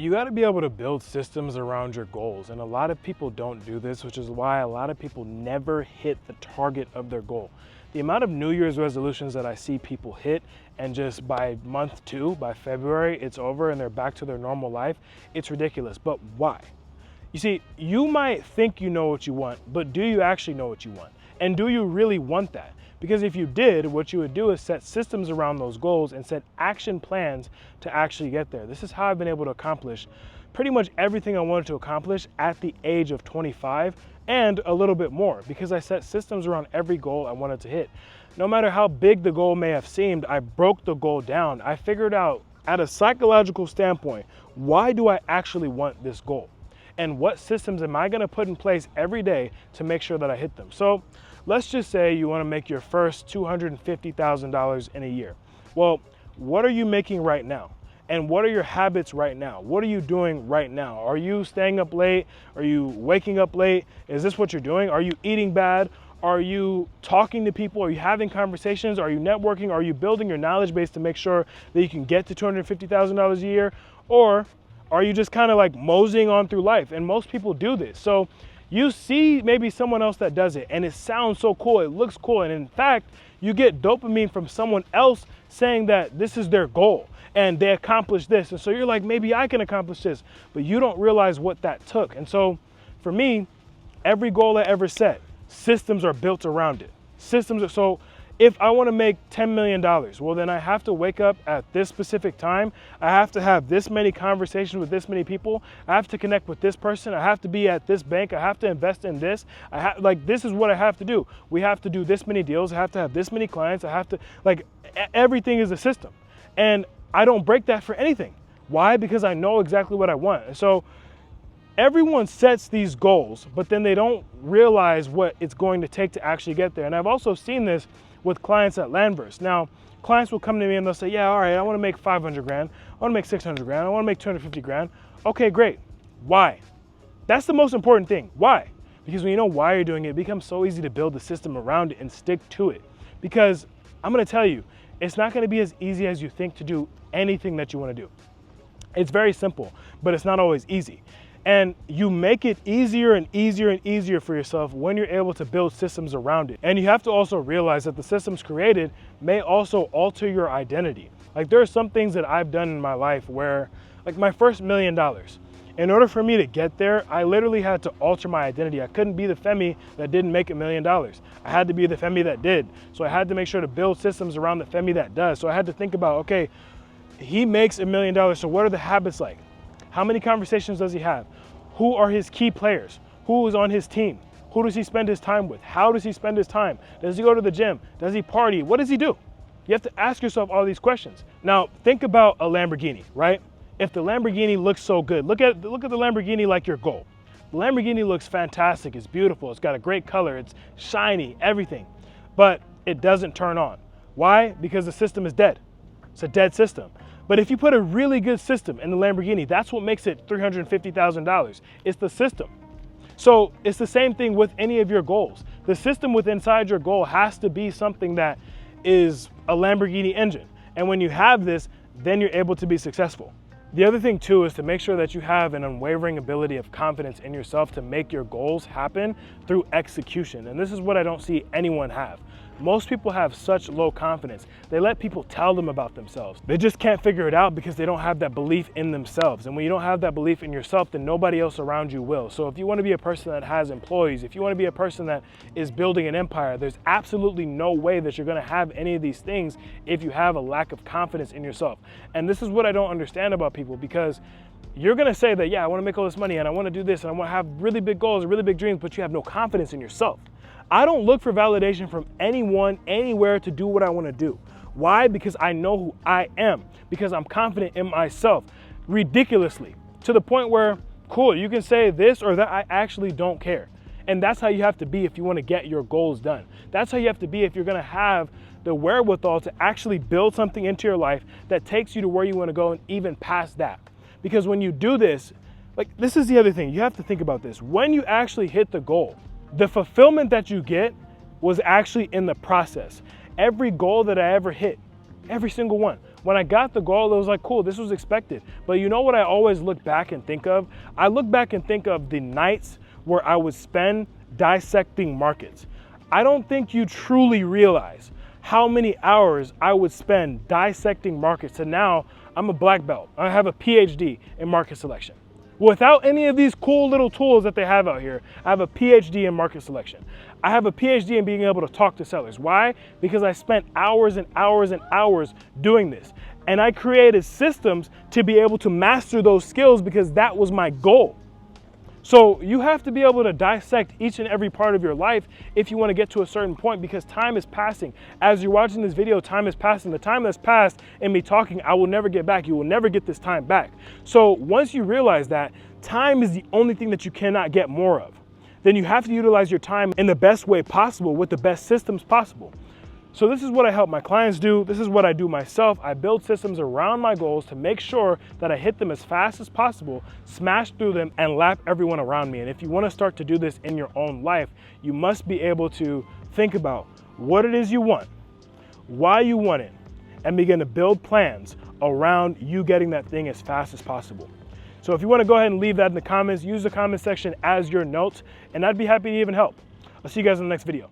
You got to be able to build systems around your goals, and a lot of people don't do this, which is why a lot of people never hit the target of their goal. The amount of New Year's resolutions that I see people hit, and just by month 2, by February, it's over and they're back to their normal life, it's ridiculous. But why? You see, you might think you know what you want, but do you actually know what you want? And do you really want that? Because if you did, what you would do is set systems around those goals and set action plans to actually get there. This is how I've been able to accomplish pretty much everything I wanted to accomplish at the age of 25 and a little bit more, because I set systems around every goal I wanted to hit. No matter how big the goal may have seemed, I broke the goal down. I figured out at a psychological standpoint, why do I actually want this goal? And what systems am I gonna put in place every day to make sure that I hit them? So let's just say you wanna make your first $250,000 in a year. Well, what are you making right now? And what are your habits right now? What are you doing right now? Are you staying up late? Are you waking up late? Is this what you're doing? Are you eating bad? Are you talking to people? Are you having conversations? Are you networking? Are you building your knowledge base to make sure that you can get to $250,000 a year? Or are you just kind of like moseying on through life? And most people do this. So you see maybe someone else that does it and it sounds so cool, it looks cool. And in fact, you get dopamine from someone else saying that this is their goal and they accomplished this. And so you're like, maybe I can accomplish this, but you don't realize what that took. And so for me, every goal I ever set, systems are built around it. So if I want to make $10 million, well, then I have to wake up at this specific time. I have to have this many conversations with this many people. I have to connect with this person. I have to be at this bank. I have to invest in this. This is what I have to do. We have to do this many deals. I have to have this many clients. I have to, everything is a system. And I don't break that for anything. Why? Because I know exactly what I want. And so everyone sets these goals, but then they don't realize what it's going to take to actually get there. And I've also seen this with clients at LandVerse. Now, clients will come to me and they'll say, yeah, all right, I want to make 500 grand. I want to make 600 grand. I want to make 250 grand. Okay, great. Why? That's the most important thing. Why? Because when you know why you're doing it, it becomes so easy to build the system around it and stick to it. Because I'm going to tell you, it's not going to be as easy as you think to do anything that you want to do. It's very simple, but it's not always easy. And you make it easier and easier and easier for yourself when you're able to build systems around it. And you have to also realize that the systems created may also alter your identity. Like there are some things that I've done in my life where, like my first $1 million, in order for me to get there, I literally had to alter my identity. I couldn't be the Femi that didn't make $1 million. I had to be the Femi that did. So I had to make sure to build systems around the Femi that does. So I had to think about, okay, he makes $1 million, so what are the habits like? How many conversations does he have? Who are his key players? Who is on his team? Who does he spend his time with? How does he spend his time? Does he go to the gym? Does he party? What does he do? You have to ask yourself all these questions. Now, think about a Lamborghini, right? If the Lamborghini looks so good, look at the Lamborghini like your goal. The Lamborghini looks fantastic, it's beautiful, it's got a great color, it's shiny, everything, but it doesn't turn on. Why? Because the system is dead. It's a dead system. But if you put a really good system in the Lamborghini, that's what makes it $350,000. It's the system. So it's the same thing with any of your goals. The system inside your goal has to be something that is a Lamborghini engine. And when you have this, then you're able to be successful. The other thing too is to make sure that you have an unwavering ability of confidence in yourself to make your goals happen through execution. And this is what I don't see anyone have. Most people have such low confidence. They let people tell them about themselves. They just can't figure it out because they don't have that belief in themselves. And when you don't have that belief in yourself, then nobody else around you will. So if you want to be a person that has employees, if you want to be a person that is building an empire, there's absolutely no way that you're going to have any of these things if you have a lack of confidence in yourself. And this is what I don't understand about people, because you're going to say that, yeah, I want to make all this money and I want to do this and I want to have really big goals and really big dreams, but you have no confidence in yourself. I don't look for validation from anyone, anywhere to do what I want to do. Why? Because I know who I am, because I'm confident in myself, ridiculously, to the point where, cool, you can say this or that, I actually don't care. And that's how you have to be if you want to get your goals done. That's how you have to be if you're going to have the wherewithal to actually build something into your life that takes you to where you want to go and even past that. Because when you do this, this is the other thing, you have to think about this. When you actually hit the goal, the fulfillment that you get was actually in the process. Every goal that I ever hit, every single one, When I got the goal, it was like, cool, this was expected. But you know what I always look back and think of? I look back and think of the nights where I would spend dissecting markets. I don't think you truly realize how many hours I would spend dissecting markets. And now I'm a black belt. I have a PhD in market selection. Without any of these cool little tools that they have out here, I have a PhD in market selection. I have a PhD in being able to talk to sellers. Why? Because I spent hours and hours and hours doing this. And I created systems to be able to master those skills because that was my goal. So you have to be able to dissect each and every part of your life if you want to get to a certain point, because time is passing. As you're watching this video, time is passing. The time that's passed in me talking, I will never get back. You will never get this time back. So once you realize that time is the only thing that you cannot get more of, then you have to utilize your time in the best way possible with the best systems possible. So this is what I help my clients do. This is what I do myself. I build systems around my goals to make sure that I hit them as fast as possible, smash through them, and lap everyone around me. And if you want to start to do this in your own life, you must be able to think about what it is you want, why you want it, and begin to build plans around you getting that thing as fast as possible. So if you want to go ahead and leave that in the comments, use the comment section as your notes, and I'd be happy to even help. I'll see you guys in the next video.